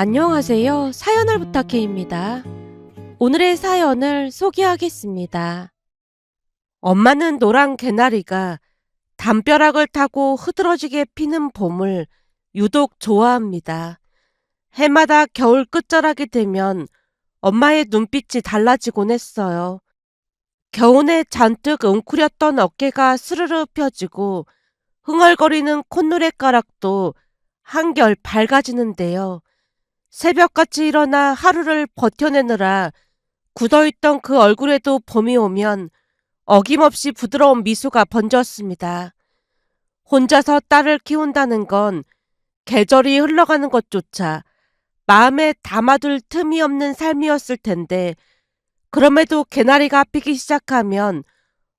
안녕하세요. 사연을 부탁해입니다. 오늘의 사연을 소개하겠습니다. 엄마는 노란 개나리가 담벼락을 타고 흐드러지게 피는 봄을 유독 좋아합니다. 해마다 겨울 끝자락이 되면 엄마의 눈빛이 달라지곤 했어요. 겨우내 잔뜩 웅크렸던 어깨가 스르르 펴지고 흥얼거리는 콧노랫가락도 한결 밝아지는데요. 새벽같이 일어나 하루를 버텨내느라 굳어있던 그 얼굴에도 봄이 오면 어김없이 부드러운 미소가 번졌습니다. 혼자서 딸을 키운다는 건 계절이 흘러가는 것조차 마음에 담아둘 틈이 없는 삶이었을 텐데, 그럼에도 개나리가 피기 시작하면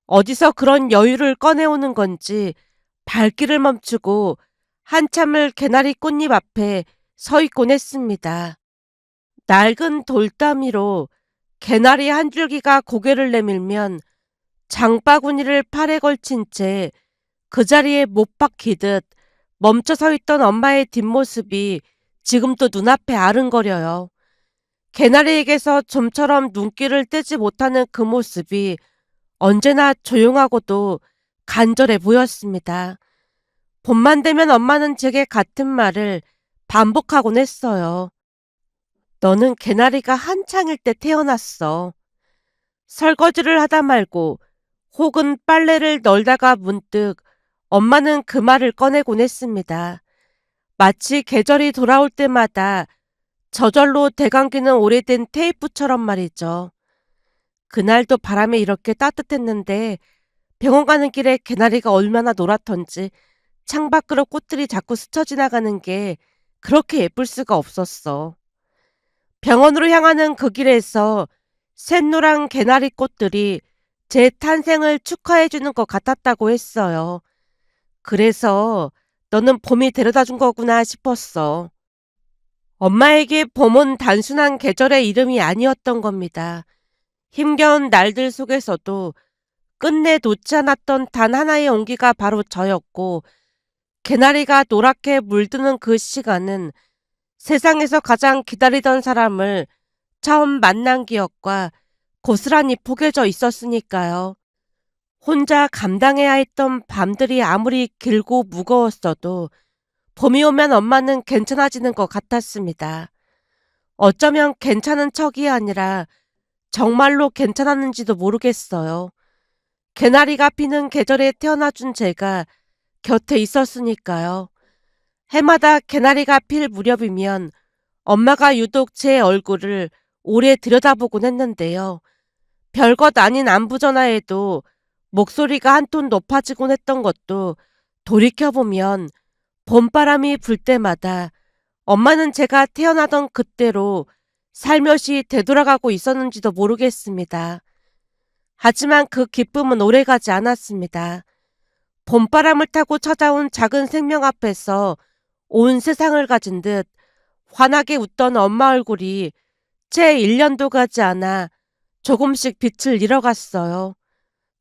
어디서 그런 여유를 꺼내오는 건지 발길을 멈추고 한참을 개나리 꽃잎 앞에 서 있곤 했습니다. 낡은 돌담이로 개나리 한 줄기가 고개를 내밀면 장바구니를 팔에 걸친 채 그 자리에 못 박히듯 멈춰 서 있던 엄마의 뒷모습이 지금도 눈앞에 아른거려요. 개나리에게서 좀처럼 눈길을 떼지 못하는 그 모습이 언제나 조용하고도 간절해 보였습니다. 봄만 되면 엄마는 제게 같은 말을 반복하곤 했어요. 너는 개나리가 한창일 때 태어났어. 설거지를 하다 말고 혹은 빨래를 널다가 문득 엄마는 그 말을 꺼내곤 했습니다. 마치 계절이 돌아올 때마다 저절로 되감기는 오래된 테이프처럼 말이죠. 그날도 바람이 이렇게 따뜻했는데 병원 가는 길에 개나리가 얼마나 노랗던지 창밖으로 꽃들이 자꾸 스쳐 지나가는 게 그렇게 예쁠 수가 없었어. 병원으로 향하는 그 길에서 샛노란 개나리 꽃들이 제 탄생을 축하해주는 것 같았다고 했어요. 그래서 너는 봄이 데려다 준 거구나 싶었어. 엄마에게 봄은 단순한 계절의 이름이 아니었던 겁니다. 힘겨운 날들 속에서도 끝내 놓지 않았던 단 하나의 온기가 바로 저였고, 개나리가 노랗게 물드는 그 시간은 세상에서 가장 기다리던 사람을 처음 만난 기억과 고스란히 포개져 있었으니까요. 혼자 감당해야 했던 밤들이 아무리 길고 무거웠어도 봄이 오면 엄마는 괜찮아지는 것 같았습니다. 어쩌면 괜찮은 척이 아니라 정말로 괜찮았는지도 모르겠어요. 개나리가 피는 계절에 태어나준 제가 곁에 있었으니까요. 해마다 개나리가 필 무렵이면 엄마가 유독 제 얼굴을 오래 들여다보곤 했는데요. 별것 아닌 안부전화에도 목소리가 한 톤 높아지곤 했던 것도 돌이켜보면 봄바람이 불 때마다 엄마는 제가 태어나던 그때로 살며시 되돌아가고 있었는지도 모르겠습니다. 하지만 그 기쁨은 오래가지 않았습니다. 봄바람을 타고 찾아온 작은 생명 앞에서 온 세상을 가진 듯 환하게 웃던 엄마 얼굴이 채 1년도 가지 않아 조금씩 빛을 잃어갔어요.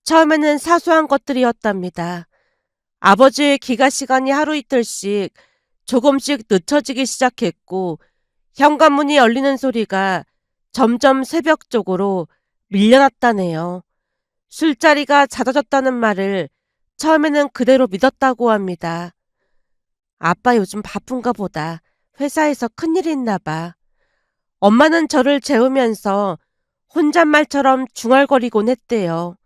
처음에는 사소한 것들이었답니다. 아버지의 귀가 시간이 하루 이틀씩 조금씩 늦춰지기 시작했고, 현관문이 열리는 소리가 점점 새벽 쪽으로 밀려났다네요. 술자리가 잦아졌다는 말을 처음에는 그대로 믿었다고 합니다. 아빠 요즘 바쁜가 보다. 회사에서 큰일이 있나 봐. 엄마는 저를 재우면서 혼잣말처럼 중얼거리곤 했대요.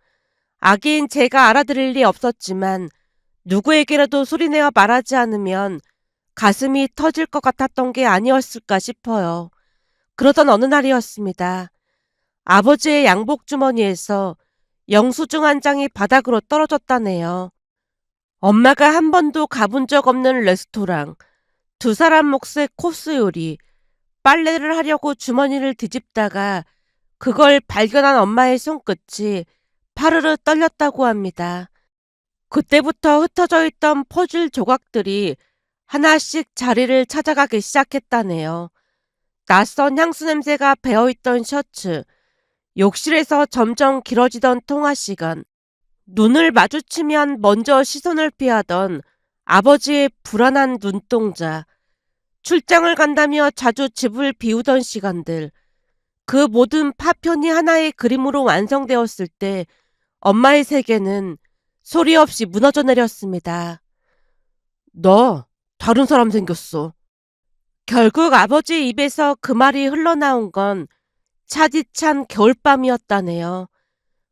아기인 제가 알아들을 리 없었지만 누구에게라도 소리내어 말하지 않으면 가슴이 터질 것 같았던 게 아니었을까 싶어요. 그러던 어느 날이었습니다. 아버지의 양복 주머니에서 영수증 한 장이 바닥으로 떨어졌다네요. 엄마가 한 번도 가본 적 없는 레스토랑, 두 사람 몫의 코스 요리, 빨래를 하려고 주머니를 뒤집다가 그걸 발견한 엄마의 손끝이 파르르 떨렸다고 합니다. 그때부터 흩어져 있던 퍼즐 조각들이 하나씩 자리를 찾아가기 시작했다네요. 낯선 향수 냄새가 배어있던 셔츠, 욕실에서 점점 길어지던 통화 시간, 눈을 마주치면 먼저 시선을 피하던 아버지의 불안한 눈동자, 출장을 간다며 자주 집을 비우던 시간들, 그 모든 파편이 하나의 그림으로 완성되었을 때 엄마의 세계는 소리 없이 무너져 내렸습니다. 너 다른 사람 생겼어. 결국 아버지 입에서 그 말이 흘러나온 건 차디찬 겨울밤이었다네요.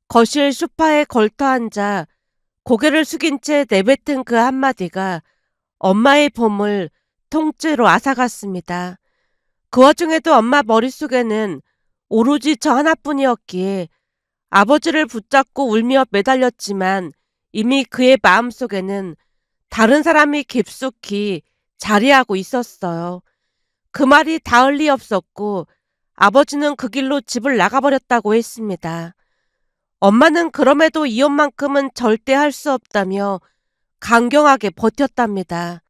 거실 소파에 걸터앉아 고개를 숙인 채 내뱉은 그 한마디가 엄마의 봄을 통째로 앗아갔습니다. 그 와중에도 엄마 머릿속에는 오로지 저 하나뿐이었기에 아버지를 붙잡고 울며 매달렸지만 이미 그의 마음속에는 다른 사람이 깊숙이 자리하고 있었어요. 그 말이 닿을 리 없었고 아버지는 그 길로 집을 나가버렸다고 했습니다. 엄마는 그럼에도 이혼만큼은 절대 할 수 없다며 강경하게 버텼답니다.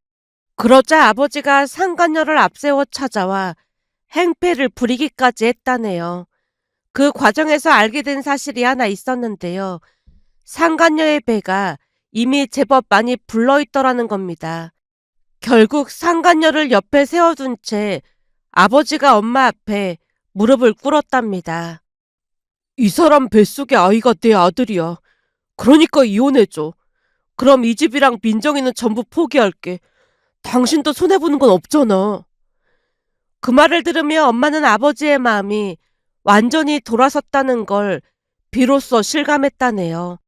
그러자 아버지가 상간녀를 앞세워 찾아와 행패를 부리기까지 했다네요. 그 과정에서 알게 된 사실이 하나 있었는데요. 상간녀의 배가 이미 제법 많이 불러있더라는 겁니다. 결국 상간녀를 옆에 세워둔 채 아버지가 엄마 앞에 무릎을 꿇었답니다. 이 사람 뱃속의 아이가 내 아들이야. 그러니까 이혼해줘. 그럼 이 집이랑 민정이는 전부 포기할게. 당신도 손해보는 건 없잖아. 그 말을 들으며 엄마는 아버지의 마음이 완전히 돌아섰다는 걸 비로소 실감했다네요.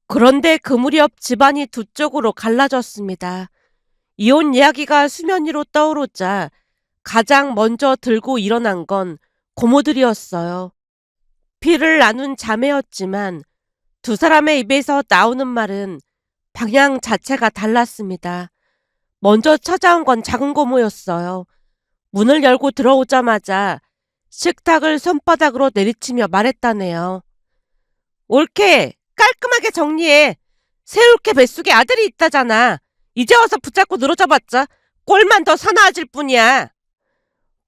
그런데 그 무렵 집안이 두 쪽으로 갈라졌습니다. 이혼 이야기가 수면 위로 떠오르자 가장 먼저 들고 일어난 건 고모들이었어요. 피를 나눈 자매였지만 두 사람의 입에서 나오는 말은 방향 자체가 달랐습니다. 먼저 찾아온 건 작은 고모였어요. 문을 열고 들어오자마자 식탁을 손바닥으로 내리치며 말했다네요. 옳게 깔끔하게 정리해. 새울개 뱃속에 아들이 있다잖아. 이제 와서 붙잡고 늘어져봤자 꼴만 더 사나워질 뿐이야.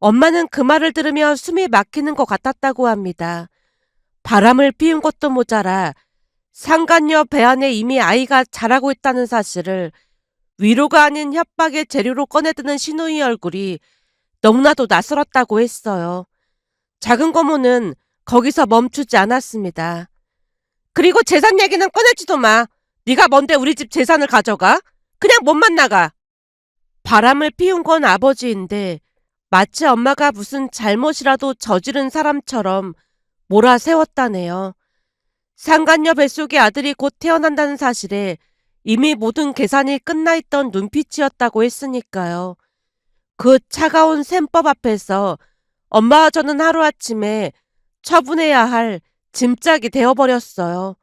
엄마는 그 말을 들으며 숨이 막히는 것 같았다고 합니다. 바람을 피운 것도 모자라 상간녀 배 안에 이미 아이가 자라고 있다는 사실을 위로가 아닌 협박의 재료로 꺼내드는 시누이 얼굴이 너무나도 낯설었다고 했어요. 작은 고모는 거기서 멈추지 않았습니다. 그리고 재산 얘기는 꺼내지도 마. 네가 뭔데 우리 집 재산을 가져가? 그냥 몸만 나가. 바람을 피운 건 아버지인데 마치 엄마가 무슨 잘못이라도 저지른 사람처럼 몰아세웠다네요. 상간녀 뱃속의 아들이 곧 태어난다는 사실에 이미 모든 계산이 끝나 있던 눈빛이었다고 했으니까요. 그 차가운 셈법 앞에서 엄마와 저는 하루아침에 처분해야 할 짐짝이 되어버렸어요.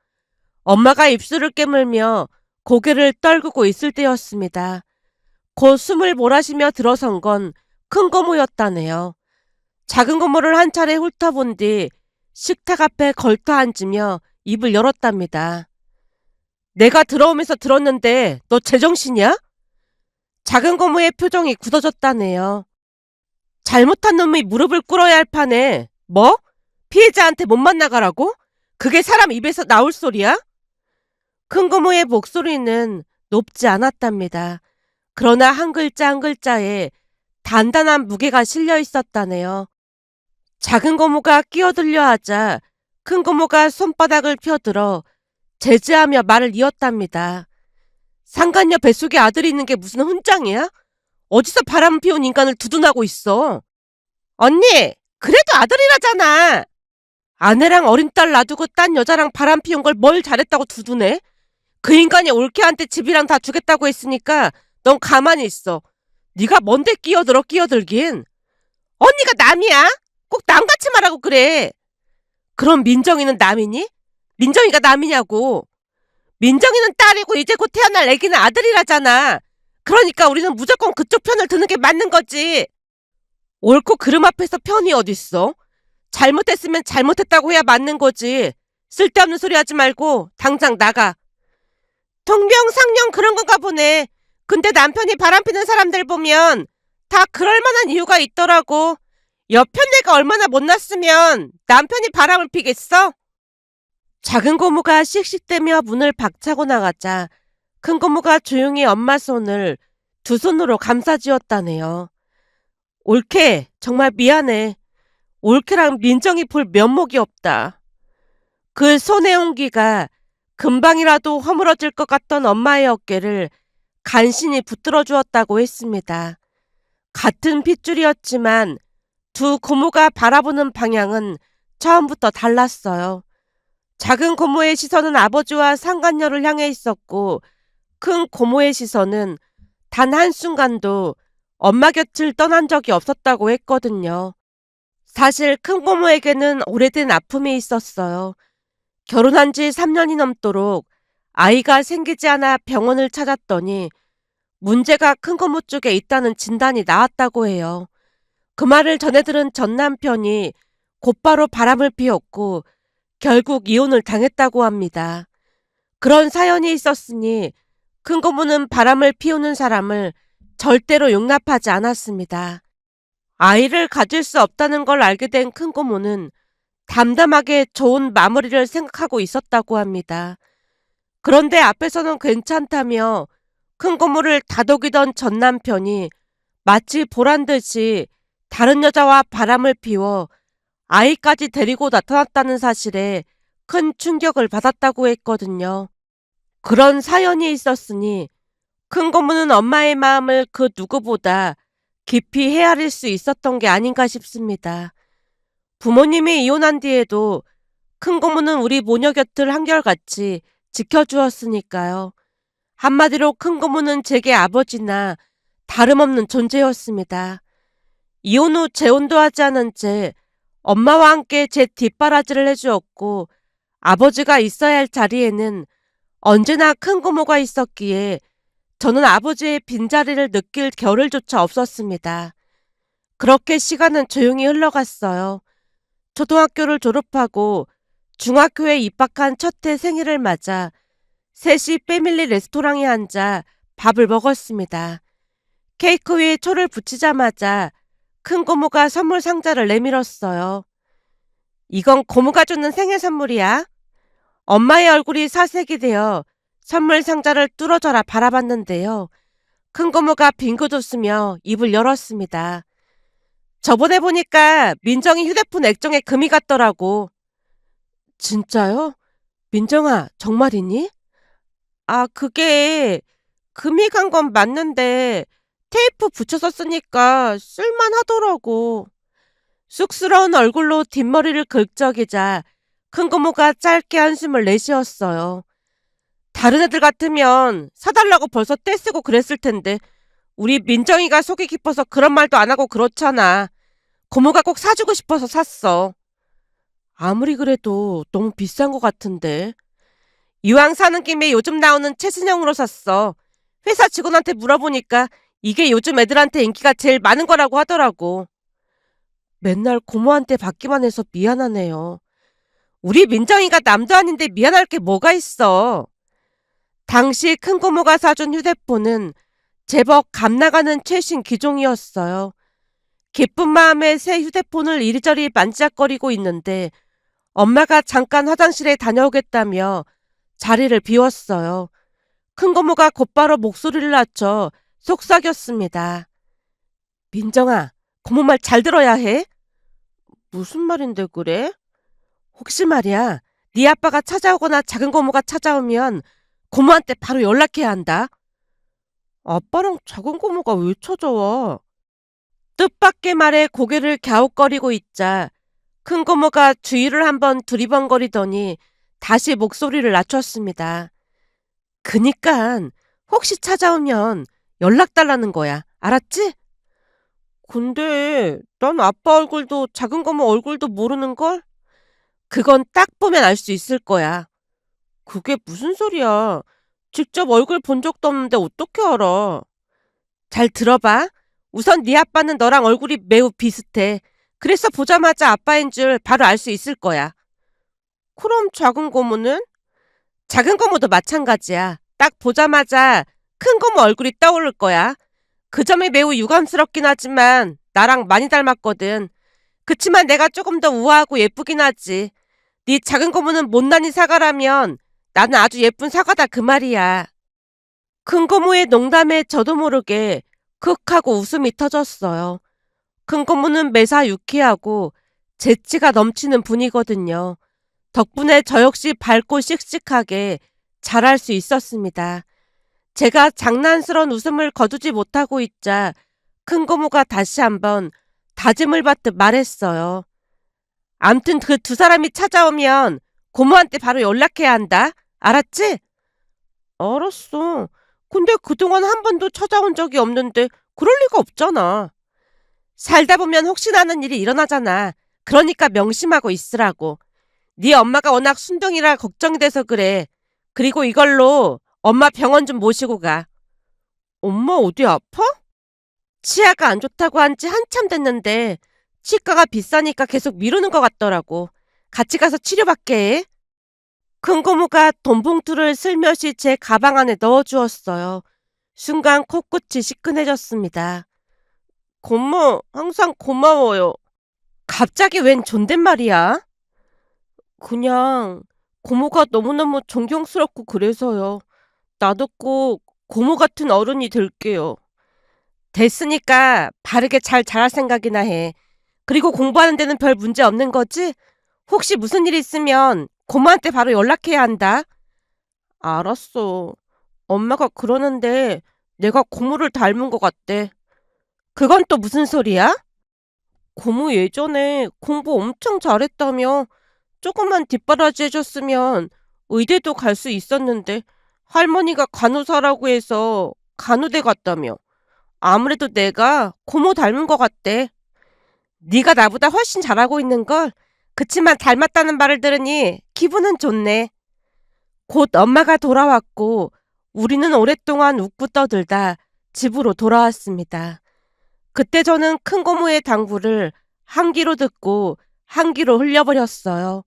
엄마가 입술을 깨물며 고개를 떨구고 있을 때였습니다. 곧 숨을 몰아쉬며 들어선 건 큰 고모였다네요. 작은 고모를 한 차례 훑어본 뒤 식탁 앞에 걸터 앉으며 입을 열었답니다. 내가 들어오면서 들었는데 너 제정신이야? 작은 고모의 표정이 굳어졌다네요. 잘못한 놈이 무릎을 꿇어야 할 판에 뭐? 피해자한테 몸만 나가라고? 그게 사람 입에서 나올 소리야? 큰 고모의 목소리는 높지 않았답니다. 그러나 한 글자 한 글자에 단단한 무게가 실려 있었다네요. 작은 고모가 끼어들려 하자 큰 고모가 손바닥을 펴들어 제지하며 말을 이었답니다. 상간녀 뱃속에 아들이 있는 게 무슨 훈장이야? 어디서 바람 피운 인간을 두둔하고 있어? 언니, 그래도 아들이라잖아. 아내랑 어린 딸 놔두고 딴 여자랑 바람 피운 걸 뭘 잘했다고 두둔해? 그 인간이 올케한테 집이랑 다 주겠다고 했으니까 넌 가만히 있어. 네가 뭔데 끼어들긴. 언니가 남이야? 꼭 남같이 말하고 그래. 그럼 민정이는 남이니? 민정이가 남이냐고. 민정이는 딸이고 이제 곧 태어날 애기는 아들이라잖아. 그러니까 우리는 무조건 그쪽 편을 드는 게 맞는 거지. 옳고 그름 앞에서 편이 어딨어? 잘못했으면 잘못했다고 해야 맞는 거지. 쓸데없는 소리 하지 말고 당장 나가. 동병상련 그런 건가 보네. 근데 남편이 바람피는 사람들 보면 다 그럴 만한 이유가 있더라고. 옆편 내가 얼마나 못났으면 남편이 바람을 피겠어? 작은 고모가 씩씩대며 문을 박차고 나가자 큰 고모가 조용히 엄마 손을 두 손으로 감싸쥐었다네요. 올케, 정말 미안해. 올케랑 민정이 볼 면목이 없다. 그 손의 온기가 금방이라도 허물어질 것 같던 엄마의 어깨를 간신히 붙들어 주었다고 했습니다. 같은 핏줄이었지만 두 고모가 바라보는 방향은 처음부터 달랐어요. 작은 고모의 시선은 아버지와 상간녀를 향해 있었고 큰 고모의 시선은 단 한순간도 엄마 곁을 떠난 적이 없었다고 했거든요. 사실 큰 고모에게는 오래된 아픔이 있었어요. 결혼한 지 3년이 넘도록 아이가 생기지 않아 병원을 찾았더니 문제가 큰 고모 쪽에 있다는 진단이 나왔다고 해요. 그 말을 전해 들은 전 남편이 곧바로 바람을 피웠고 결국 이혼을 당했다고 합니다. 그런 사연이 있었으니 큰 고모는 바람을 피우는 사람을 절대로 용납하지 않았습니다. 아이를 가질 수 없다는 걸 알게 된 큰 고모는 담담하게 좋은 마무리를 생각하고 있었다고 합니다. 그런데 앞에서는 괜찮다며 큰 고모를 다독이던 전 남편이 마치 보란 듯이 다른 여자와 바람을 피워 아이까지 데리고 나타났다는 사실에 큰 충격을 받았다고 했거든요. 그런 사연이 있었으니 큰 고모는 엄마의 마음을 그 누구보다 깊이 헤아릴 수 있었던 게 아닌가 싶습니다. 부모님이 이혼한 뒤에도 큰 고모는 우리 모녀 곁을 한결같이 지켜주었으니까요. 한마디로 큰 고모는 제게 아버지나 다름없는 존재였습니다. 이혼 후 재혼도 하지 않은 채 엄마와 함께 제 뒷바라지를 해주었고 아버지가 있어야 할 자리에는 언제나 큰 고모가 있었기에 저는 아버지의 빈자리를 느낄 겨를조차 없었습니다. 그렇게 시간은 조용히 흘러갔어요. 초등학교를 졸업하고 중학교에 입학한 첫 해 생일을 맞아 셋이 패밀리 레스토랑에 앉아 밥을 먹었습니다. 케이크 위에 초를 붙이자마자 큰 고모가 선물 상자를 내밀었어요. 이건 고모가 주는 생일 선물이야. 엄마의 얼굴이 사색이 되어 선물 상자를 뚫어져라 바라봤는데요. 큰 고모가 빙긋 웃으며 입을 열었습니다. 저번에 보니까 민정이 휴대폰 액정에 금이 갔더라고. 진짜요? 민정아, 정말이니? 아, 그게 금이 간 건 맞는데 테이프 붙여서 쓰니까 쓸만하더라고. 쑥스러운 얼굴로 뒷머리를 긁적이자 큰 고모가 짧게 한숨을 내쉬었어요. 다른 애들 같으면 사달라고 벌써 떼쓰고 그랬을 텐데 우리 민정이가 속이 깊어서 그런 말도 안 하고 그렇잖아. 고모가 꼭 사주고 싶어서 샀어. 아무리 그래도 너무 비싼 것 같은데. 이왕 사는 김에 요즘 나오는 최신형으로 샀어. 회사 직원한테 물어보니까 이게 요즘 애들한테 인기가 제일 많은 거라고 하더라고. 맨날 고모한테 받기만 해서 미안하네요. 우리 민정이가 남도 아닌데 미안할 게 뭐가 있어. 당시 큰 고모가 사준 휴대폰은 제법 값나가는 최신 기종이었어요. 기쁜 마음에 새 휴대폰을 이리저리 만지작거리고 있는데 엄마가 잠깐 화장실에 다녀오겠다며 자리를 비웠어요. 큰 고모가 곧바로 목소리를 낮춰 속삭였습니다. 민정아, 고모 말 잘 들어야 해. 무슨 말인데 그래? 혹시 말이야, 네 아빠가 찾아오거나 작은 고모가 찾아오면 고모한테 바로 연락해야 한다. 아빠랑 작은 고모가 왜 찾아와? 뜻밖의 말에 고개를 갸웃거리고 있자 큰 고모가 주위를 한번 두리번거리더니 다시 목소리를 낮췄습니다. 그니깐 혹시 찾아오면 연락 달라는 거야. 알았지? 근데 난 아빠 얼굴도 작은 고모 얼굴도 모르는걸? 그건 딱 보면 알 수 있을 거야. 그게 무슨 소리야. 직접 얼굴 본 적도 없는데 어떻게 알아? 잘 들어봐. 우선 네 아빠는 너랑 얼굴이 매우 비슷해. 그래서 보자마자 아빠인 줄 바로 알 수 있을 거야. 그럼 작은 고모는? 작은 고모도 마찬가지야. 딱 보자마자 큰 고모 얼굴이 떠오를 거야. 그 점이 매우 유감스럽긴 하지만 나랑 많이 닮았거든. 그치만 내가 조금 더 우아하고 예쁘긴 하지. 네 작은 고모는 못난이 사과라면 나는 아주 예쁜 사과다 그 말이야. 큰 고모의 농담에 저도 모르게 크 하고 웃음이 터졌어요. 큰 고모는 매사 유쾌하고 재치가 넘치는 분이거든요. 덕분에 저 역시 밝고 씩씩하게 잘할 수 있었습니다. 제가 장난스러운 웃음을 거두지 못하고 있자 큰 고모가 다시 한번 다짐을 받듯 말했어요. 암튼 그 두 사람이 찾아오면 고모한테 바로 연락해야 한다. 알았지? 알았어. 근데 그동안 한 번도 찾아온 적이 없는데 그럴 리가 없잖아. 살다 보면 혹시나 하는 일이 일어나잖아. 그러니까 명심하고 있으라고. 네 엄마가 워낙 순둥이라 걱정이 돼서 그래. 그리고 이걸로 엄마 병원 좀 모시고 가. 엄마 어디 아파? 치아가 안 좋다고 한지 한참 됐는데 치과가 비싸니까 계속 미루는 것 같더라고. 같이 가서 치료받게 해. 큰 고모가 돈 봉투를 슬며시 제 가방 안에 넣어주었어요. 순간 코끝이 시큰해졌습니다. 고모, 항상 고마워요. 갑자기 웬 존댓말이야? 그냥 고모가 너무너무 존경스럽고 그래서요. 나도 꼭 고모 같은 어른이 될게요. 됐으니까 바르게 잘 자랄 생각이나 해. 그리고 공부하는 데는 별 문제 없는 거지? 혹시 무슨 일 있으면 고모한테 바로 연락해야 한다. 알았어. 엄마가 그러는데 내가 고모를 닮은 것 같대. 그건 또 무슨 소리야? 고모 예전에 공부 엄청 잘했다며 조금만 뒷바라지 해줬으면 의대도 갈 수 있었는데 할머니가 간호사라고 해서 간호대 갔다며. 아무래도 내가 고모 닮은 것 같대. 네가 나보다 훨씬 잘하고 있는걸. 그치만 닮았다는 말을 들으니 기분은 좋네. 곧 엄마가 돌아왔고 우리는 오랫동안 웃고 떠들다 집으로 돌아왔습니다. 그때 저는 큰 고모의 당부를 한 귀로 듣고 한 귀로 흘려버렸어요.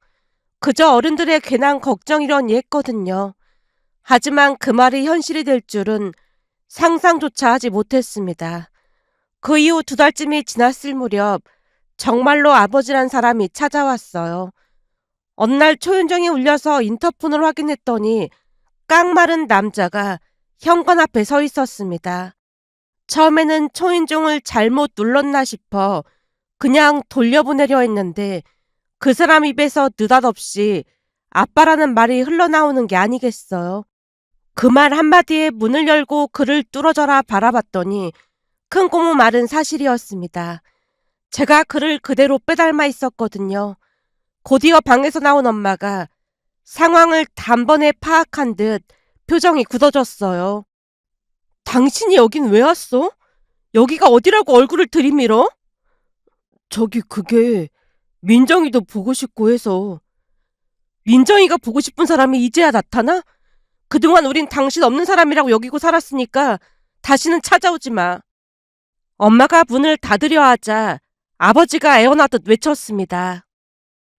그저 어른들의 괜한 걱정이려니 했거든요. 하지만 그 말이 현실이 될 줄은 상상조차 하지 못했습니다. 그 이후 2달쯤이 지났을 무렵 정말로 아버지란 사람이 찾아왔어요. 어느 날 초인종이 울려서 인터폰을 확인했더니 깡마른 남자가 현관 앞에 서 있었습니다. 처음에는 초인종을 잘못 눌렀나 싶어 그냥 돌려보내려 했는데 그 사람 입에서 느닷없이 아빠라는 말이 흘러나오는 게 아니겠어요. 그 말 한마디에 문을 열고 그를 뚫어져라 바라봤더니 큰 고모 말은 사실이었습니다. 제가 그를 그대로 빼닮아 있었거든요. 곧이어 방에서 나온 엄마가 상황을 단번에 파악한 듯 표정이 굳어졌어요. 당신이 여긴 왜 왔어? 여기가 어디라고 얼굴을 들이밀어? 저기 그게 민정이도 보고 싶고 해서. 민정이가 보고 싶은 사람이 이제야 나타나? 그동안 우린 당신 없는 사람이라고 여기고 살았으니까 다시는 찾아오지 마. 엄마가 문을 닫으려 하자 아버지가 애원하듯 외쳤습니다.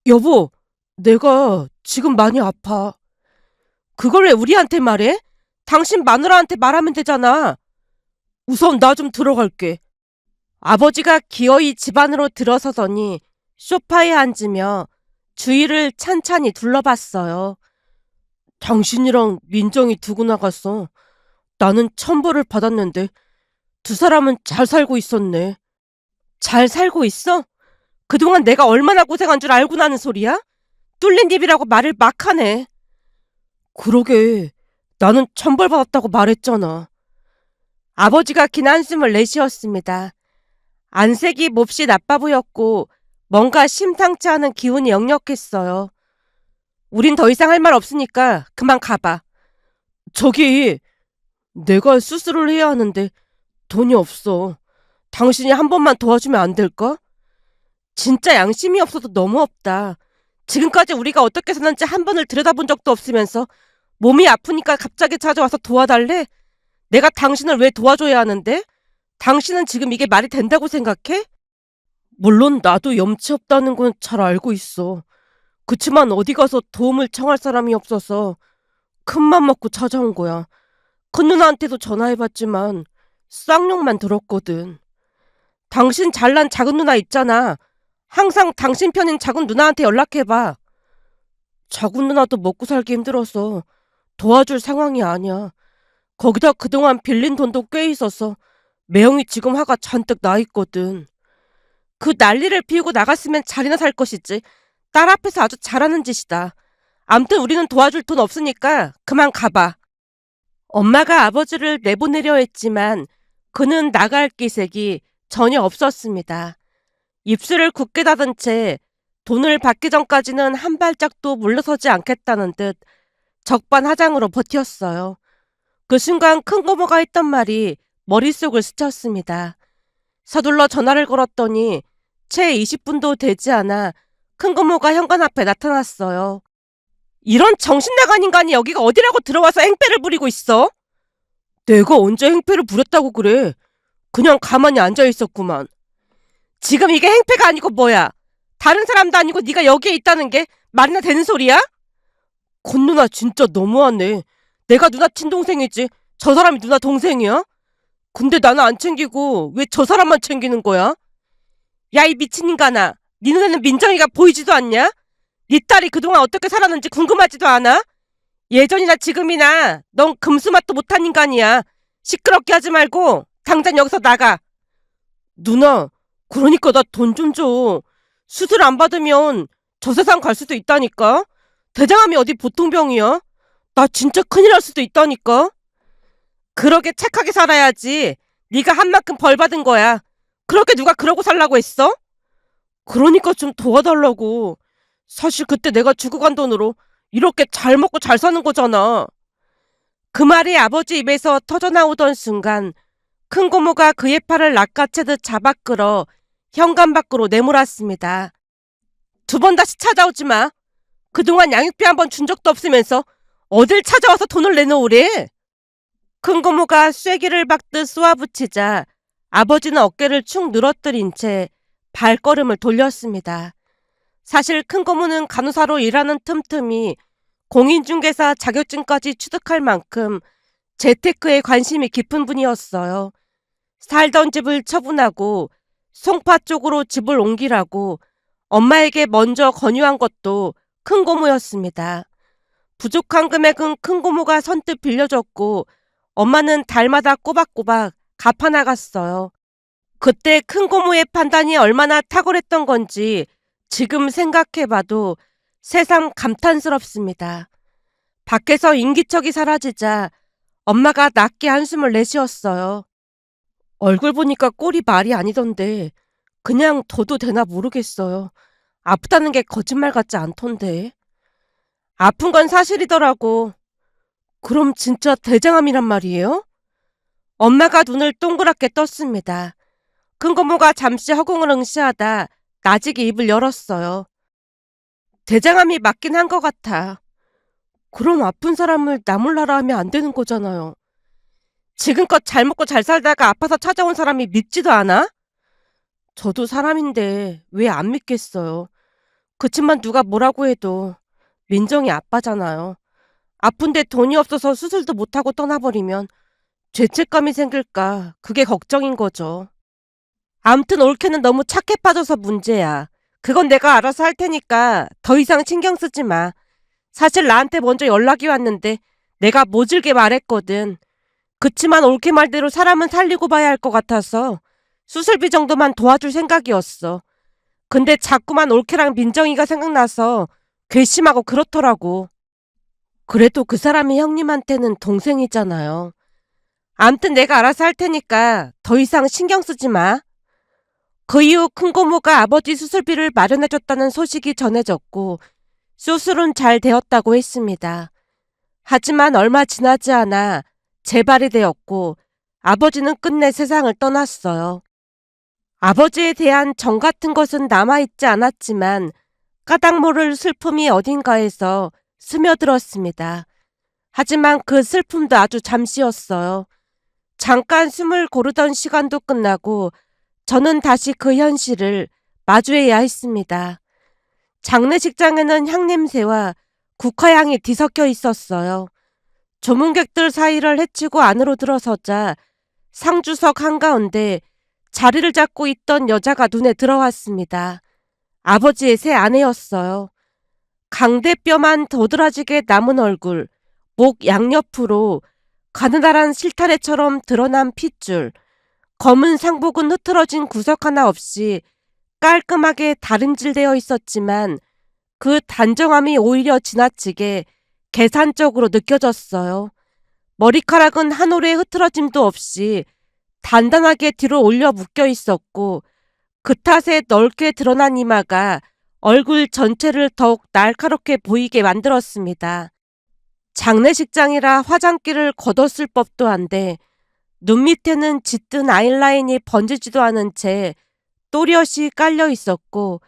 여보, 내가 지금 많이 아파. 그걸 왜 우리한테 말해? 당신 마누라한테 말하면 되잖아. 우선 나 좀 들어갈게. 아버지가 기어이 집 안으로 들어서더니 소파에 앉으며 주위를 찬찬히 둘러봤어요. 당신이랑 민정이 두고 나갔어. 나는 천벌을 받았는데 두 사람은 잘 살고 있었네. 잘 살고 있어? 그동안 내가 얼마나 고생한 줄 알고 나는 소리야? 뚫린 입이라고 말을 막 하네. 그러게, 나는 천벌받았다고 말했잖아. 아버지가 긴 한숨을 내쉬었습니다. 안색이 몹시 나빠 보였고 뭔가 심상치 않은 기운이 역력했어요. 우린 더 이상 할 말 없으니까 그만 가봐. 저기, 내가 수술을 해야 하는데 돈이 없어. 당신이 한 번만 도와주면 안 될까? 진짜 양심이 없어도 너무 없다. 지금까지 우리가 어떻게 사는지 한 번을 들여다본 적도 없으면서 몸이 아프니까 갑자기 찾아와서 도와달래? 내가 당신을 왜 도와줘야 하는데? 당신은 지금 이게 말이 된다고 생각해? 물론 나도 염치 없다는 건 잘 알고 있어. 그치만 어디 가서 도움을 청할 사람이 없어서 큰맘 먹고 찾아온 거야. 큰 누나한테도 전화해봤지만 쌍욕만 들었거든. 당신 잘난 작은 누나 있잖아. 항상 당신 편인 작은 누나한테 연락해봐. 작은 누나도 먹고 살기 힘들어서 도와줄 상황이 아니야. 거기다 그동안 빌린 돈도 꽤 있어서 매형이 지금 화가 잔뜩 나 있거든. 그 난리를 피우고 나갔으면 자리나 살 것이지. 딸 앞에서 아주 잘하는 짓이다. 암튼 우리는 도와줄 돈 없으니까 그만 가봐. 엄마가 아버지를 내보내려 했지만 그는 나갈 기색이 전혀 없었습니다. 입술을 굳게 닫은 채 돈을 받기 전까지는 한 발짝도 물러서지 않겠다는 듯 적반하장으로 버텼어요. 그 순간 큰 고모가 했던 말이 머릿속을 스쳤습니다. 서둘러 전화를 걸었더니 채 20분도 되지 않아 큰 고모가 현관 앞에 나타났어요. 이런 정신나간 인간이 여기가 어디라고 들어와서 행패를 부리고 있어? 내가 언제 행패를 부렸다고 그래? 그냥 가만히 앉아있었구만. 지금 이게 행패가 아니고 뭐야? 다른 사람도 아니고 네가 여기에 있다는 게 말이나 되는 소리야? 건 누나 진짜 너무하네. 내가 누나 친동생이지 저 사람이 누나 동생이야? 근데 나는 안 챙기고 왜 저 사람만 챙기는 거야? 야, 이 미친 인간아. 네 눈에는 민정이가 보이지도 않냐? 네 딸이 그동안 어떻게 살았는지 궁금하지도 않아? 예전이나 지금이나 넌 금수맛도 못한 인간이야. 시끄럽게 하지 말고 당장 여기서 나가. 누나, 그러니까 나 돈 좀 줘. 수술 안 받으면 저 세상 갈 수도 있다니까. 대장암이 어디 보통 병이야? 나 진짜 큰일 날 수도 있다니까. 그러게 착하게 살아야지. 네가 한 만큼 벌 받은 거야. 그렇게 누가 그러고 살라고 했어? 그러니까 좀 도와달라고. 사실 그때 내가 주고 간 돈으로 이렇게 잘 먹고 잘 사는 거잖아. 그 말이 아버지 입에서 터져나오던 순간 큰 고모가 그의 팔을 낚아채듯 잡아 끌어 현관 밖으로 내몰았습니다. 두 번 다시 찾아오지 마. 그동안 양육비 한 번 준 적도 없으면서 어딜 찾아와서 돈을 내놓으래. 큰 고모가 쐐기를 박듯 쏘아붙이자 아버지는 어깨를 축 늘어뜨린 채 발걸음을 돌렸습니다. 사실 큰 고모는 간호사로 일하는 틈틈이 공인중개사 자격증까지 취득할 만큼 재테크에 관심이 깊은 분이었어요. 살던 집을 처분하고 송파 쪽으로 집을 옮기라고 엄마에게 먼저 권유한 것도 큰 고모였습니다. 부족한 금액은 큰 고모가 선뜻 빌려줬고 엄마는 달마다 꼬박꼬박 갚아나갔어요. 그때 큰 고모의 판단이 얼마나 탁월했던 건지 지금 생각해봐도 새삼 감탄스럽습니다. 밖에서 인기척이 사라지자 엄마가 낮게 한숨을 내쉬었어요. 얼굴 보니까 꼴이 말이 아니던데 그냥 둬도 되나 모르겠어요. 아프다는 게 거짓말 같지 않던데. 아픈 건 사실이더라고. 그럼 진짜 대장암이란 말이에요? 엄마가 눈을 동그랗게 떴습니다. 큰 고모가 잠시 허공을 응시하다 나직이 입을 열었어요. 대장암이 맞긴 한 것 같아. 그럼 아픈 사람을 나 몰라라 하면 안 되는 거잖아요. 지금껏 잘 먹고 잘 살다가 아파서 찾아온 사람이 믿지도 않아? 저도 사람인데 왜 안 믿겠어요. 그치만 누가 뭐라고 해도 민정이 아빠잖아요. 아픈데 돈이 없어서 수술도 못하고 떠나버리면 죄책감이 생길까 그게 걱정인 거죠. 암튼 올케는 너무 착해 빠져서 문제야. 그건 내가 알아서 할 테니까 더 이상 신경 쓰지 마. 사실 나한테 먼저 연락이 왔는데 내가 모질게 말했거든. 그치만 올케 말대로 사람은 살리고 봐야 할 것 같아서 수술비 정도만 도와줄 생각이었어. 근데 자꾸만 올케랑 민정이가 생각나서 괘씸하고 그렇더라고. 그래도 그 사람이 형님한테는 동생이잖아요. 암튼 내가 알아서 할 테니까 더 이상 신경 쓰지 마. 그 이후 큰 고모가 아버지 수술비를 마련해줬다는 소식이 전해졌고 수술은 잘 되었다고 했습니다. 하지만 얼마 지나지 않아 재발이 되었고 아버지는 끝내 세상을 떠났어요. 아버지에 대한 정 같은 것은 남아있지 않았지만 까닭 모를 슬픔이 어딘가에서 스며들었습니다. 하지만 그 슬픔도 아주 잠시였어요. 잠깐 숨을 고르던 시간도 끝나고 저는 다시 그 현실을 마주해야 했습니다. 장례식장에는 향냄새와 국화향이 뒤섞여 있었어요. 조문객들 사이를 헤치고 안으로 들어서자 상주석 한가운데 자리를 잡고 있던 여자가 눈에 들어왔습니다. 아버지의 새 아내였어요. 강대뼈만 도드라지게 남은 얼굴, 목 양옆으로 가느다란 실타래처럼 드러난 핏줄, 검은 상복은 흐트러진 구석 하나 없이 깔끔하게 다림질되어 있었지만 그 단정함이 오히려 지나치게 계산적으로 느껴졌어요. 머리카락은 한 올의 흐트러짐도 없이 단단하게 뒤로 올려 묶여 있었고 그 탓에 넓게 드러난 이마가 얼굴 전체를 더욱 날카롭게 보이게 만들었습니다. 장례식장이라 화장기를 걷었을 법도 한데 눈 밑에는 짙은 아이라인이 번지지도 않은 채 또렷이 깔려 있었고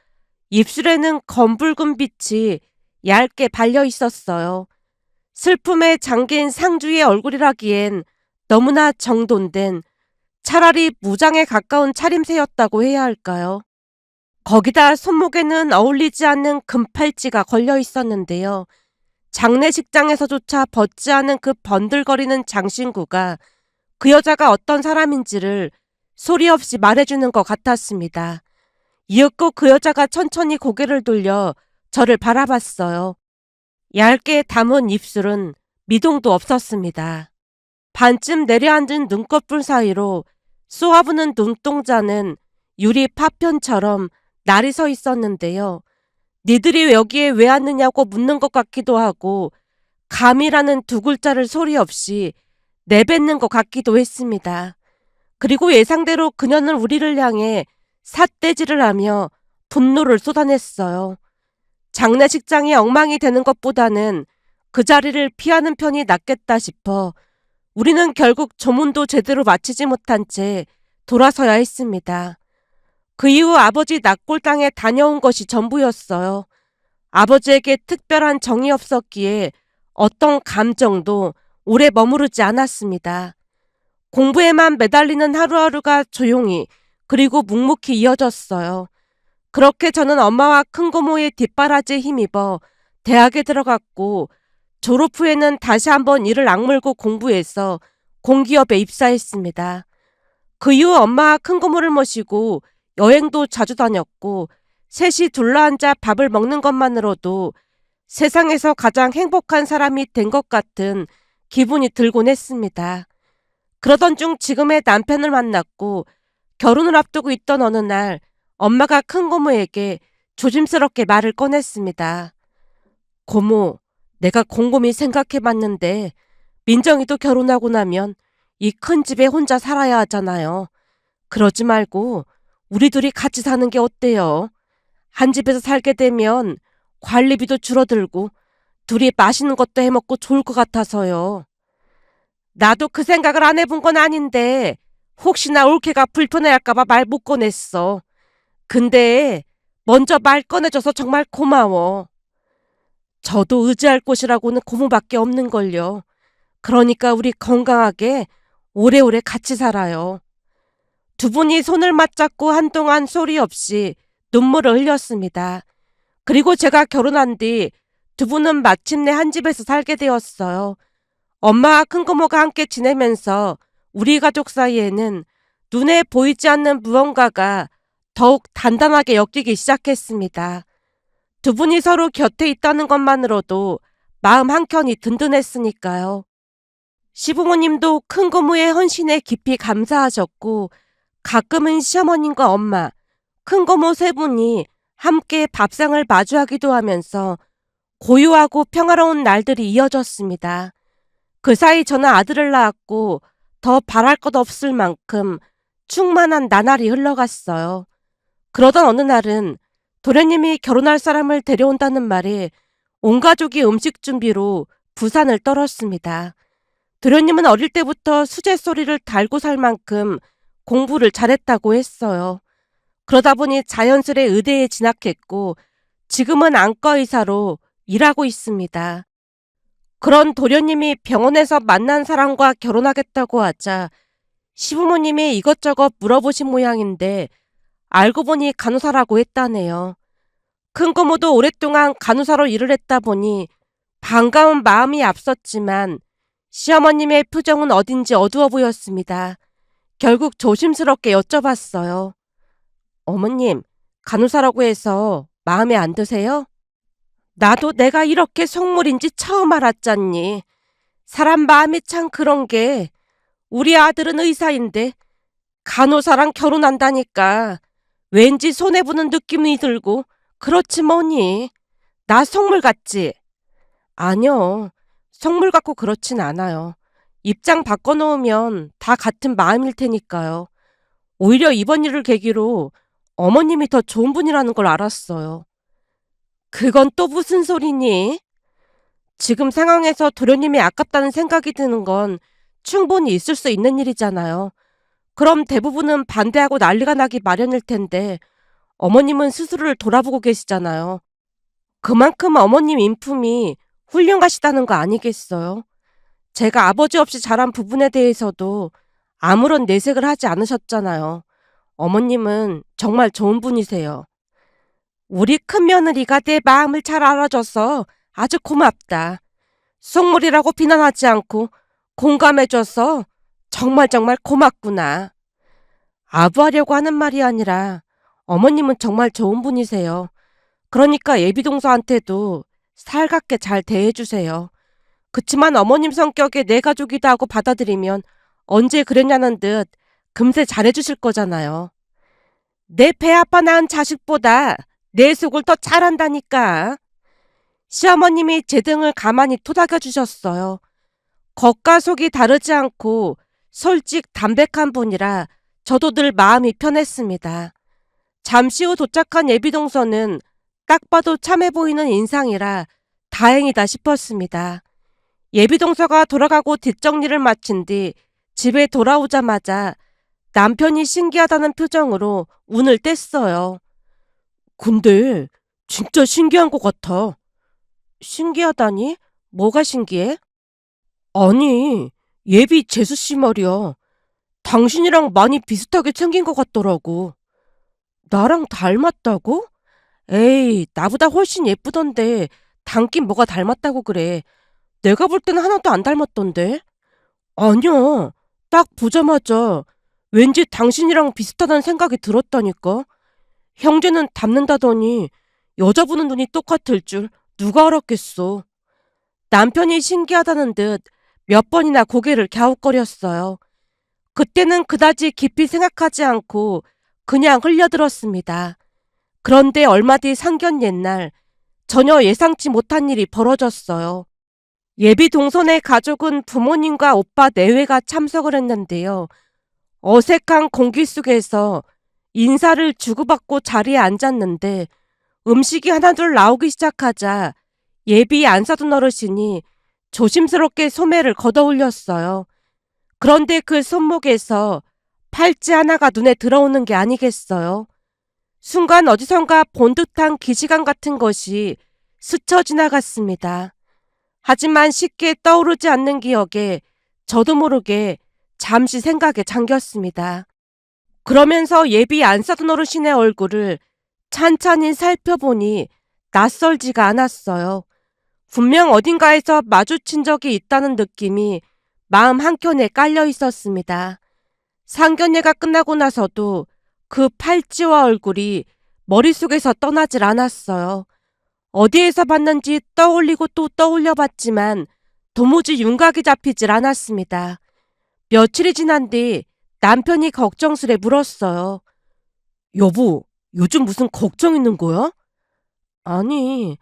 입술에는 검붉은 빛이 얇게 발려 있었어요. 슬픔에 잠긴 상주의 얼굴이라기엔 너무나 정돈된, 차라리 무장에 가까운 차림새였다고 해야 할까요? 거기다 손목에는 어울리지 않는 금팔찌가 걸려 있었는데요. 장례식장에서조차 벗지 않은 그 번들거리는 장신구가 그 여자가 어떤 사람인지를 소리 없이 말해주는 것 같았습니다. 이윽고 그 여자가 천천히 고개를 돌려 저를 바라봤어요. 얇게 담은 입술은 미동도 없었습니다. 반쯤 내려앉은 눈꺼풀 사이로 쏘아부는 눈동자는 유리 파편처럼 날이 서 있었는데요. 니들이 여기에 왜 왔느냐고 묻는 것 같기도 하고 감이라는 두 글자를 소리 없이 내뱉는 것 같기도 했습니다. 그리고 예상대로 그녀는 우리를 향해 삿대질을 하며 분노를 쏟아냈어요. 장례식장이 엉망이 되는 것보다는 그 자리를 피하는 편이 낫겠다 싶어 우리는 결국 조문도 제대로 마치지 못한 채 돌아서야 했습니다. 그 이후 아버지 낙골당에 다녀온 것이 전부였어요. 아버지에게 특별한 정이 없었기에 어떤 감정도 오래 머무르지 않았습니다. 공부에만 매달리는 하루하루가 조용히 그리고 묵묵히 이어졌어요. 그렇게 저는 엄마와 큰고모의 뒷바라지에 힘입어 대학에 들어갔고 졸업 후에는 다시 한번 이를 악물고 공부해서 공기업에 입사했습니다. 그 이후 엄마와 큰고모를 모시고 여행도 자주 다녔고 셋이 둘러앉아 밥을 먹는 것만으로도 세상에서 가장 행복한 사람이 된 것 같은 기분이 들곤 했습니다. 그러던 중 지금의 남편을 만났고 결혼을 앞두고 있던 어느 날 엄마가 큰고모에게 조심스럽게 말을 꺼냈습니다. 고모, 내가 곰곰이 생각해봤는데 민정이도 결혼하고 나면 이 큰 집에 혼자 살아야 하잖아요. 그러지 말고 우리 둘이 같이 사는 게 어때요? 한 집에서 살게 되면 관리비도 줄어들고 둘이 맛있는 것도 해먹고 좋을 것 같아서요. 나도 그 생각을 안 해본 건 아닌데 혹시나 올케가 불편해할까봐 말 못 꺼냈어. 근데 먼저 말 꺼내줘서 정말 고마워. 저도 의지할 곳이라고는 고모밖에 없는걸요. 그러니까 우리 건강하게 오래오래 같이 살아요. 두 분이 손을 맞잡고 한동안 소리 없이 눈물을 흘렸습니다. 그리고 제가 결혼한 뒤 두 분은 마침내 한 집에서 살게 되었어요. 엄마와 큰고모가 함께 지내면서 우리 가족 사이에는 눈에 보이지 않는 무언가가 더욱 단단하게 엮이기 시작했습니다. 두 분이 서로 곁에 있다는 것만으로도 마음 한켠이 든든했으니까요. 시부모님도 큰고모의 헌신에 깊이 감사하셨고 가끔은 시어머님과 엄마, 큰고모 세 분이 함께 밥상을 마주하기도 하면서 고요하고 평화로운 날들이 이어졌습니다. 그 사이 저는 아들을 낳았고 더 바랄 것 없을 만큼 충만한 나날이 흘러갔어요. 그러던 어느 날은 도련님이 결혼할 사람을 데려온다는 말에 온 가족이 음식 준비로 부산을 떨었습니다. 도련님은 어릴 때부터 수제소리를 달고 살 만큼 공부를 잘했다고 했어요. 그러다 보니 자연스레 의대에 진학했고 지금은 안과의사로 일하고 있습니다. 그런 도련님이 병원에서 만난 사람과 결혼하겠다고 하자 시부모님이 이것저것 물어보신 모양인데 알고 보니 간호사라고 했다네요. 큰고모도 오랫동안 간호사로 일을 했다 보니 반가운 마음이 앞섰지만 시어머님의 표정은 어딘지 어두워 보였습니다. 결국 조심스럽게 여쭤봤어요. 어머님, 간호사라고 해서 마음에 안 드세요? 나도 내가 이렇게 속물인지 처음 알았잖니. 사람 마음이 참 그런 게. 우리 아들은 의사인데 간호사랑 결혼한다니까. 왠지 손해보는 느낌이 들고 그렇지 뭐니. 나 속물 같지? 아니요. 속물 같고 그렇진 않아요. 입장 바꿔놓으면 다 같은 마음일 테니까요. 오히려 이번 일을 계기로 어머님이 더 좋은 분이라는 걸 알았어요. 그건 또 무슨 소리니? 지금 상황에서 도련님이 아깝다는 생각이 드는 건 충분히 있을 수 있는 일이잖아요. 그럼 대부분은 반대하고 난리가 나기 마련일 텐데 어머님은 스스로를 돌아보고 계시잖아요. 그만큼 어머님 인품이 훌륭하시다는 거 아니겠어요? 제가 아버지 없이 자란 부분에 대해서도 아무런 내색을 하지 않으셨잖아요. 어머님은 정말 좋은 분이세요. 우리 큰며느리가 내 마음을 잘 알아줘서 아주 고맙다. 속물이라고 비난하지 않고 공감해줘서 정말 정말 고맙구나. 아부하려고 하는 말이 아니라 어머님은 정말 좋은 분이세요. 그러니까 예비동서한테도 살갑게 잘 대해주세요. 그치만 어머님 성격에 내 가족이다 하고 받아들이면 언제 그랬냐는 듯 금세 잘해주실 거잖아요. 내 배 아파 낳은 자식보다 내 속을 더 잘한다니까. 시어머님이 제 등을 가만히 토닥여 주셨어요. 겉과 속이 다르지 않고 솔직 담백한 분이라 저도 늘 마음이 편했습니다. 잠시 후 도착한 예비동서는 딱 봐도 참해 보이는 인상이라 다행이다 싶었습니다. 예비동서가 돌아가고 뒷정리를 마친 뒤 집에 돌아오자마자 남편이 신기하다는 표정으로 운을 뗐어요. 근데 진짜 신기한 것 같아. 신기하다니? 뭐가 신기해? 아니, 예비 재수씨 말이야. 당신이랑 많이 비슷하게 생긴 것 같더라고. 나랑 닮았다고? 에이, 나보다 훨씬 예쁘던데 닮긴 뭐가 닮았다고 그래. 내가 볼 때는 하나도 안 닮았던데. 아니야. 딱 보자마자 왠지 당신이랑 비슷하다는 생각이 들었다니까. 형제는 닮는다더니 여자분은 눈이 똑같을 줄 누가 알았겠어. 남편이 신기하다는 듯 몇 번이나 고개를 갸웃거렸어요. 그때는 그다지 깊이 생각하지 않고 그냥 흘려들었습니다. 그런데 얼마 뒤 상견 옛날 전혀 예상치 못한 일이 벌어졌어요. 예비 동선의 가족은 부모님과 오빠 내외가 참석을 했는데요. 어색한 공기 속에서 인사를 주고받고 자리에 앉았는데 음식이 하나둘 나오기 시작하자 예비 안 사둔 어르신이 조심스럽게 소매를 걷어올렸어요. 그런데 그 손목에서 팔찌 하나가 눈에 들어오는 게 아니겠어요. 순간 어디선가 본 듯한 기시감 같은 것이 스쳐 지나갔습니다. 하지만 쉽게 떠오르지 않는 기억에 저도 모르게 잠시 생각에 잠겼습니다. 그러면서 예비 안 사둔 어르신의 얼굴을 찬찬히 살펴보니 낯설지가 않았어요. 분명 어딘가에서 마주친 적이 있다는 느낌이 마음 한켠에 깔려 있었습니다. 상견례가 끝나고 나서도 그 팔찌와 얼굴이 머릿속에서 떠나질 않았어요. 어디에서 봤는지 떠올리고 또 떠올려 봤지만 도무지 윤곽이 잡히질 않았습니다. 며칠이 지난 뒤 남편이 걱정스레 물었어요. 여보, 요즘 무슨 걱정 있는 거야? 아니,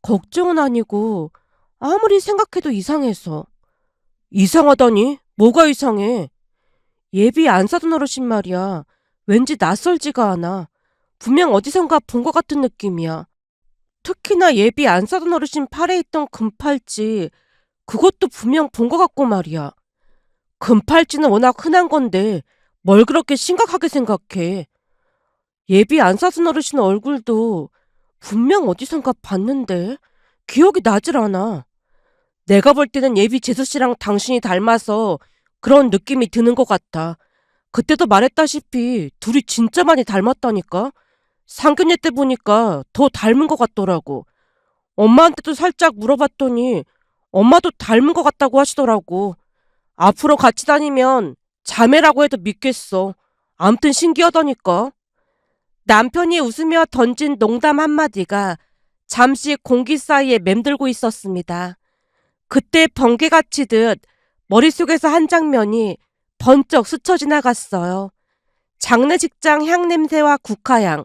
걱정은 아니고 아무리 생각해도 이상해서. 이상하다니? 뭐가 이상해? 예비 안 사둔 어르신 말이야. 왠지 낯설지가 않아. 분명 어디선가 본 것 같은 느낌이야. 특히나 예비 안 사둔 어르신 팔에 있던 금팔찌, 그것도 분명 본 것 같고 말이야. 금팔찌는 워낙 흔한 건데 뭘 그렇게 심각하게 생각해. 예비 안 사둔 어르신 얼굴도 분명 어디선가 봤는데 기억이 나질 않아. 내가 볼 때는 예비 재수씨랑 당신이 닮아서 그런 느낌이 드는 것 같아. 그때도 말했다시피 둘이 진짜 많이 닮았다니까. 상견례 때 보니까 더 닮은 것 같더라고. 엄마한테도 살짝 물어봤더니 엄마도 닮은 것 같다고 하시더라고. 앞으로 같이 다니면 자매라고 해도 믿겠어. 암튼 신기하다니까. 남편이 웃으며 던진 농담 한마디가 잠시 공기 사이에 맴돌고 있었습니다. 그때 번개가 치듯 머릿속에서 한 장면이 번쩍 스쳐 지나갔어요. 장례식장 향냄새와 국화향,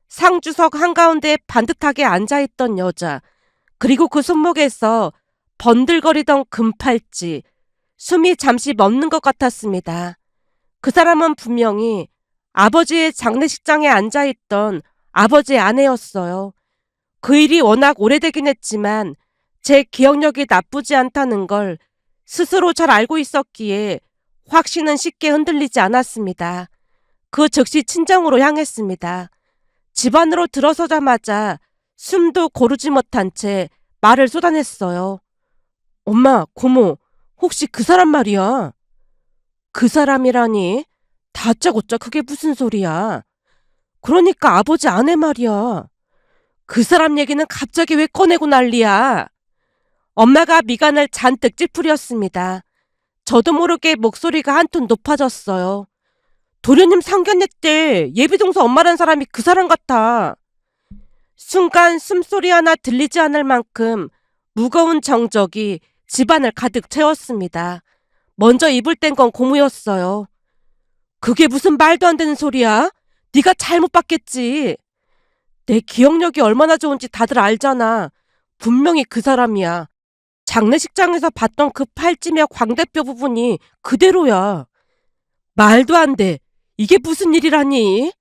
상주석 한가운데 반듯하게 앉아있던 여자, 그리고 그 손목에서 번들거리던 금팔찌, 숨이 잠시 멎는 것 같았습니다. 그 사람은 분명히 아버지의 장례식장에 앉아있던 아버지의 아내였어요. 그 일이 워낙 오래되긴 했지만 제 기억력이 나쁘지 않다는 걸 스스로 잘 알고 있었기에 확신은 쉽게 흔들리지 않았습니다. 그 즉시 친정으로 향했습니다. 집 안으로 들어서자마자 숨도 고르지 못한 채 말을 쏟아냈어요. 엄마, 고모, 혹시 그 사람 말이야? 그 사람이라니? 다짜고짜 그게 무슨 소리야? 그러니까 아버지 아내 말이야. 그 사람 얘기는 갑자기 왜 꺼내고 난리야? 엄마가 미간을 잔뜩 찌푸렸습니다. 저도 모르게 목소리가 한 톤 높아졌어요. 도련님 상견례 때 예비동서 엄마란 사람이 그 사람 같아. 순간 숨소리 하나 들리지 않을 만큼 무거운 정적이 집안을 가득 채웠습니다. 먼저 입을 뗀 건 고모였어요. 그게 무슨 말도 안 되는 소리야? 네가 잘못 봤겠지. 내 기억력이 얼마나 좋은지 다들 알잖아. 분명히 그 사람이야. 장례식장에서 봤던 그 팔찌며 광대뼈 부분이 그대로야. 말도 안 돼. 이게 무슨 일이라니?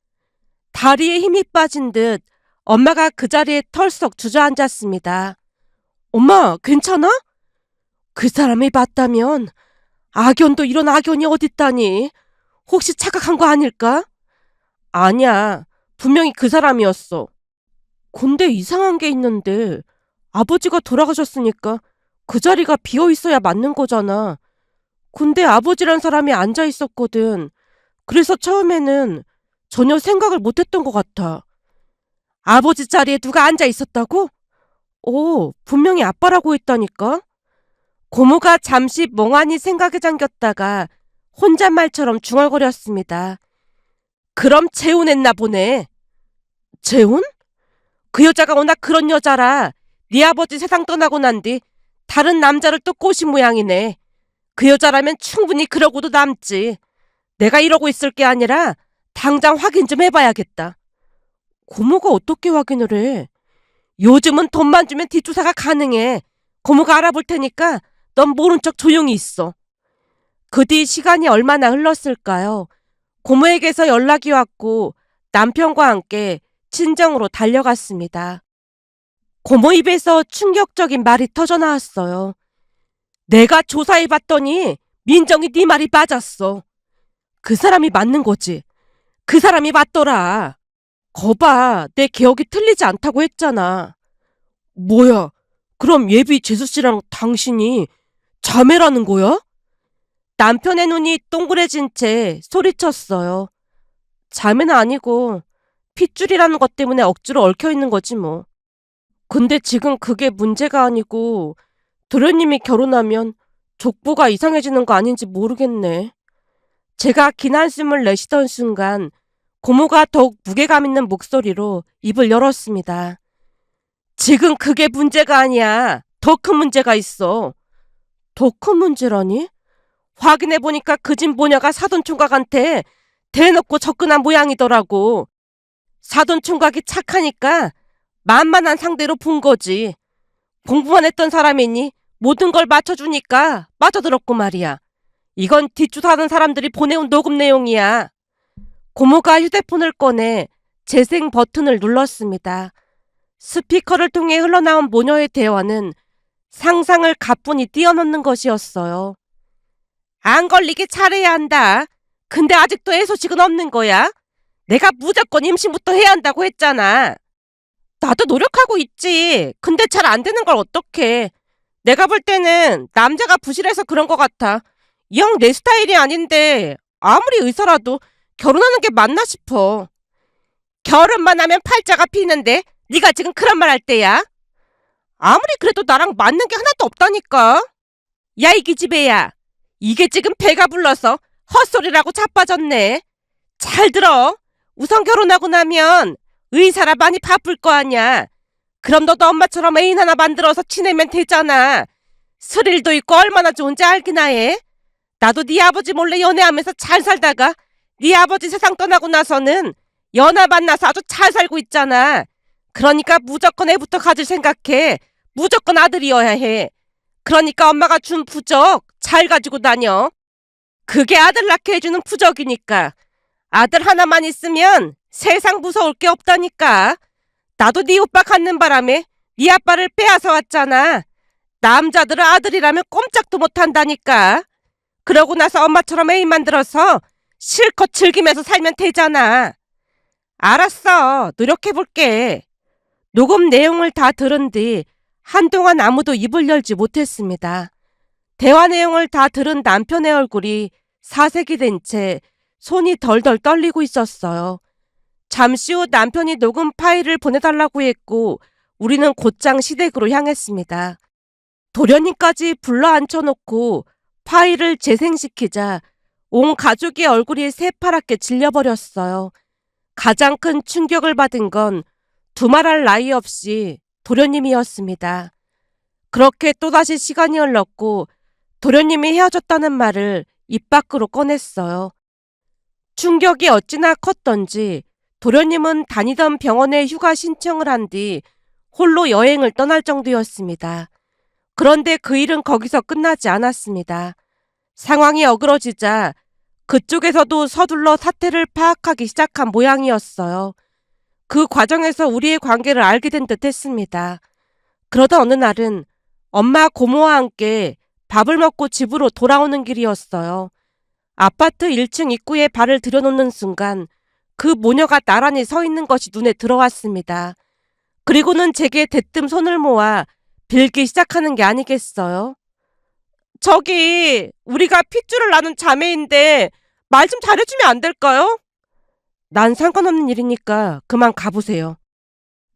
다리에 힘이 빠진 듯 엄마가 그 자리에 털썩 주저앉았습니다. 엄마, 괜찮아? 그 사람이 봤다면 악연도 이런 악연이 어딨다니? 혹시 착각한 거 아닐까? 아니야. 분명히 그 사람이었어. 근데 이상한 게 있는데 아버지가 돌아가셨으니까 그 자리가 비어 있어야 맞는 거잖아. 근데 아버지란 사람이 앉아 있었거든. 그래서 처음에는 전혀 생각을 못했던 것 같아. 아버지 자리에 누가 앉아 있었다고? 오, 분명히 아빠라고 했다니까. 고모가 잠시 멍하니 생각에 잠겼다가 혼잣말처럼 중얼거렸습니다. 그럼 재혼했나 보네. 재혼? 그 여자가 워낙 그런 여자라 네 아버지 세상 떠나고 난 뒤 다른 남자를 또 꼬신 모양이네. 그 여자라면 충분히 그러고도 남지. 내가 이러고 있을 게 아니라 당장 확인 좀 해봐야겠다. 고모가 어떻게 확인을 해? 요즘은 돈만 주면 뒷조사가 가능해. 고모가 알아볼 테니까 넌 모른 척 조용히 있어. 그 뒤 시간이 얼마나 흘렀을까요? 고모에게서 연락이 왔고 남편과 함께 친정으로 달려갔습니다. 고모 입에서 충격적인 말이 터져나왔어요. 내가 조사해봤더니 민정이 네 말이 맞았어. 그 사람이 맞는 거지. 그 사람이 맞더라. 거봐, 내 기억이 틀리지 않다고 했잖아. 뭐야, 그럼 예비 재수씨랑 당신이 자매라는 거야? 남편의 눈이 동그래진 채 소리쳤어요. 자매는 아니고 핏줄이라는 것 때문에 억지로 얽혀있는 거지 뭐. 근데 지금 그게 문제가 아니고 도련님이 결혼하면 족보가 이상해지는 거 아닌지 모르겠네. 제가 긴 한숨을 내쉬던 순간 고모가 더욱 무게감 있는 목소리로 입을 열었습니다. 지금 그게 문제가 아니야. 더 큰 문제가 있어. 더 큰 문제라니? 확인해보니까 그 집 모녀가 사돈총각한테 대놓고 접근한 모양이더라고. 사돈총각이 착하니까 만만한 상대로 본 거지. 공부만 했던 사람이니 모든 걸 맞춰주니까 빠져들었고 말이야. 이건 뒷주사하는 사람들이 보내온 녹음 내용이야. 고모가 휴대폰을 꺼내 재생 버튼을 눌렀습니다. 스피커를 통해 흘러나온 모녀의 대화는 상상을 가뿐히 뛰어넘는 것이었어요. 안 걸리게 잘해야 한다. 근데 아직도 애소식은 없는 거야. 내가 무조건 임신부터 해야 한다고 했잖아. 나도 노력하고 있지. 근데 잘 안 되는 걸 어떡해. 내가 볼 때는 남자가 부실해서 그런 것 같아. 영 내 스타일이 아닌데 아무리 의사라도 결혼하는 게 맞나 싶어. 결혼만 하면 팔자가 피는데 네가 지금 그런 말 할 때야? 아무리 그래도 나랑 맞는 게 하나도 없다니까. 야, 이 기집애야. 이게 지금 배가 불러서 헛소리라고 자빠졌네. 잘 들어. 우선 결혼하고 나면 의사라 많이 바쁠 거 아냐. 그럼 너도 엄마처럼 애인 하나 만들어서 지내면 되잖아. 스릴도 있고 얼마나 좋은지 알기나 해. 나도 네 아버지 몰래 연애하면서 잘 살다가 네 아버지 세상 떠나고 나서는 연하 만나서 아주 잘 살고 있잖아. 그러니까 무조건 애부터 가질 생각해. 무조건 아들이어야 해. 그러니까 엄마가 준 부적 잘 가지고 다녀. 그게 아들 낳게 해주는 부적이니까. 아들 하나만 있으면 세상 무서울 게 없다니까. 나도 네 오빠 갖는 바람에 네 아빠를 빼앗아 왔잖아. 남자들은 아들이라면 꼼짝도 못한다니까. 그러고 나서 엄마처럼 애인 만들어서 실컷 즐기면서 살면 되잖아. 알았어. 노력해볼게. 녹음 내용을 다 들은 뒤 한동안 아무도 입을 열지 못했습니다. 대화 내용을 다 들은 남편의 얼굴이 사색이 된 채 손이 덜덜 떨리고 있었어요. 잠시 후 남편이 녹음 파일을 보내달라고 했고 우리는 곧장 시댁으로 향했습니다. 도련님까지 불러 앉혀놓고 파일을 재생시키자 온 가족의 얼굴이 새파랗게 질려버렸어요. 가장 큰 충격을 받은 건 두말할 나위 없이 도련님이었습니다. 그렇게 또다시 시간이 흘렀고 도련님이 헤어졌다는 말을 입 밖으로 꺼냈어요. 충격이 어찌나 컸던지 도련님은 다니던 병원에 휴가 신청을 한 뒤 홀로 여행을 떠날 정도였습니다. 그런데 그 일은 거기서 끝나지 않았습니다. 상황이 어그러지자 그쪽에서도 서둘러 사태를 파악하기 시작한 모양이었어요. 그 과정에서 우리의 관계를 알게 된 듯 했습니다. 그러던 어느 날은 엄마 고모와 함께 밥을 먹고 집으로 돌아오는 길이었어요. 아파트 1층 입구에 발을 들여놓는 순간 그 모녀가 나란히 서 있는 것이 눈에 들어왔습니다. 그리고는 제게 대뜸 손을 모아 빌기 시작하는 게 아니겠어요? 저기 우리가 핏줄을 나눈 자매인데 말 좀 잘해주면 안 될까요? 난 상관없는 일이니까 그만 가보세요.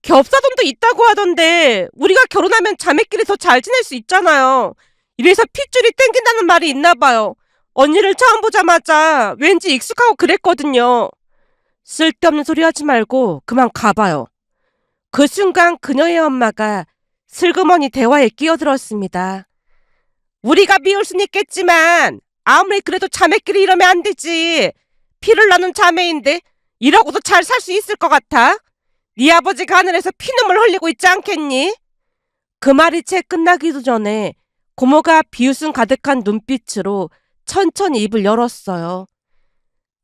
겹사돈도 있다고 하던데 우리가 결혼하면 자매끼리 더 잘 지낼 수 있잖아요. 이래서 핏줄이 땡긴다는 말이 있나 봐요. 언니를 처음 보자마자 왠지 익숙하고 그랬거든요. 쓸데없는 소리 하지 말고 그만 가봐요. 그 순간 그녀의 엄마가 슬그머니 대화에 끼어들었습니다. 우리가 미울 순 있겠지만 아무리 그래도 자매끼리 이러면 안 되지. 피를 나눈 자매인데 이러고도 잘 살 수 있을 것 같아? 네 아버지가 하늘에서 피눈물 흘리고 있지 않겠니? 그 말이 채 끝나기도 전에 고모가 비웃음 가득한 눈빛으로 천천히 입을 열었어요.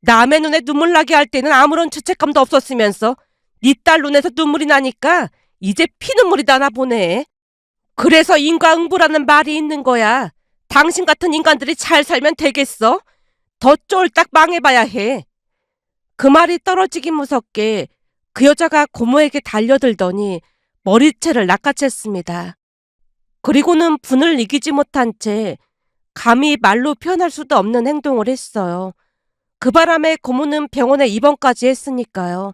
남의 눈에 눈물 나게 할 때는 아무런 죄책감도 없었으면서 네 딸 눈에서 눈물이 나니까 이제 피눈물이 나나 보네. 그래서 인과응보라는 말이 있는 거야. 당신 같은 인간들이 잘 살면 되겠어? 더 쫄딱 망해봐야 해. 그 말이 떨어지기 무섭게 그 여자가 고모에게 달려들더니 머리채를 낚아챘습니다. 그리고는 분을 이기지 못한 채 감히 말로 표현할 수도 없는 행동을 했어요. 그 바람에 고모는 병원에 입원까지 했으니까요.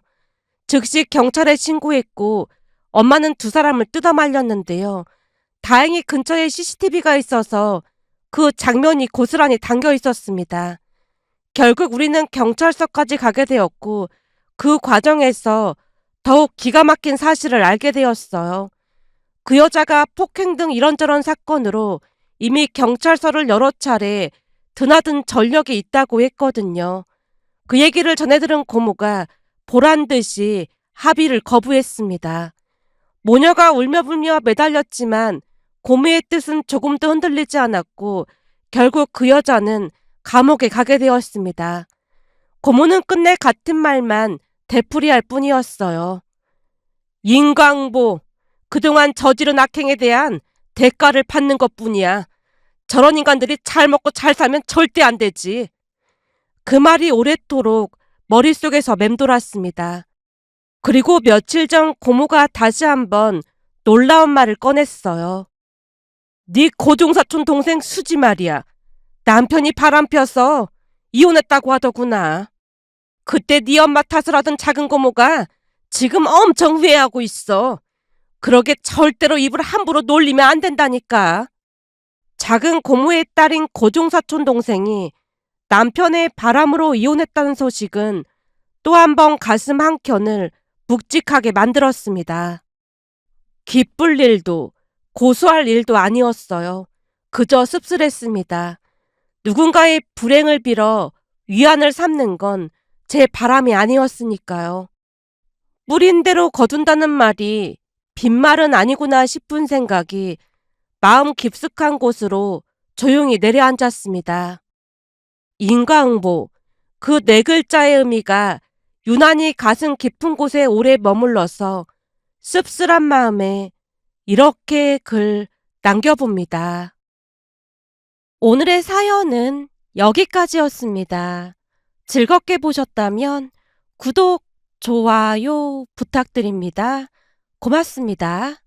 즉시 경찰에 신고했고 엄마는 두 사람을 뜯어말렸는데요. 다행히 근처에 CCTV가 있어서 그 장면이 고스란히 담겨 있었습니다. 결국 우리는 경찰서까지 가게 되었고 그 과정에서 더욱 기가 막힌 사실을 알게 되었어요. 그 여자가 폭행 등 이런저런 사건으로 이미 경찰서를 여러 차례 드나든 전력이 있다고 했거든요. 그 얘기를 전해 들은 고모가 보란듯이 합의를 거부했습니다. 모녀가 울며불며 매달렸지만 고모의 뜻은 조금도 흔들리지 않았고 결국 그 여자는 감옥에 가게 되었습니다. 고모는 끝내 같은 말만 되풀이할 뿐이었어요. 인과응보, 그동안 저지른 악행에 대한 대가를 받는 것뿐이야. 저런 인간들이 잘 먹고 잘 살면 절대 안 되지. 그 말이 오랫도록 머릿속에서 맴돌았습니다. 그리고 며칠 전 고모가 다시 한번 놀라운 말을 꺼냈어요. 네 고종사촌 동생 수지 말이야. 남편이 바람펴서 이혼했다고 하더구나. 그때 네 엄마 탓을 하던 작은 고모가 지금 엄청 후회하고 있어. 그러게 절대로 입을 함부로 놀리면 안 된다니까. 작은 고모의 딸인 고종사촌 동생이 남편의 바람으로 이혼했다는 소식은 또 한 번 가슴 한켠을 묵직하게 만들었습니다. 기쁠 일도 고소할 일도 아니었어요. 그저 씁쓸했습니다. 누군가의 불행을 빌어 위안을 삼는 건 제 바람이 아니었으니까요. 뿌린 대로 거둔다는 말이 빈말은 아니구나 싶은 생각이 마음 깊숙한 곳으로 조용히 내려앉았습니다. 인과응보, 그 네 글자의 의미가 유난히 가슴 깊은 곳에 오래 머물러서 씁쓸한 마음에 이렇게 글 남겨봅니다. 오늘의 사연은 여기까지였습니다. 즐겁게 보셨다면 구독, 좋아요 부탁드립니다. 고맙습니다.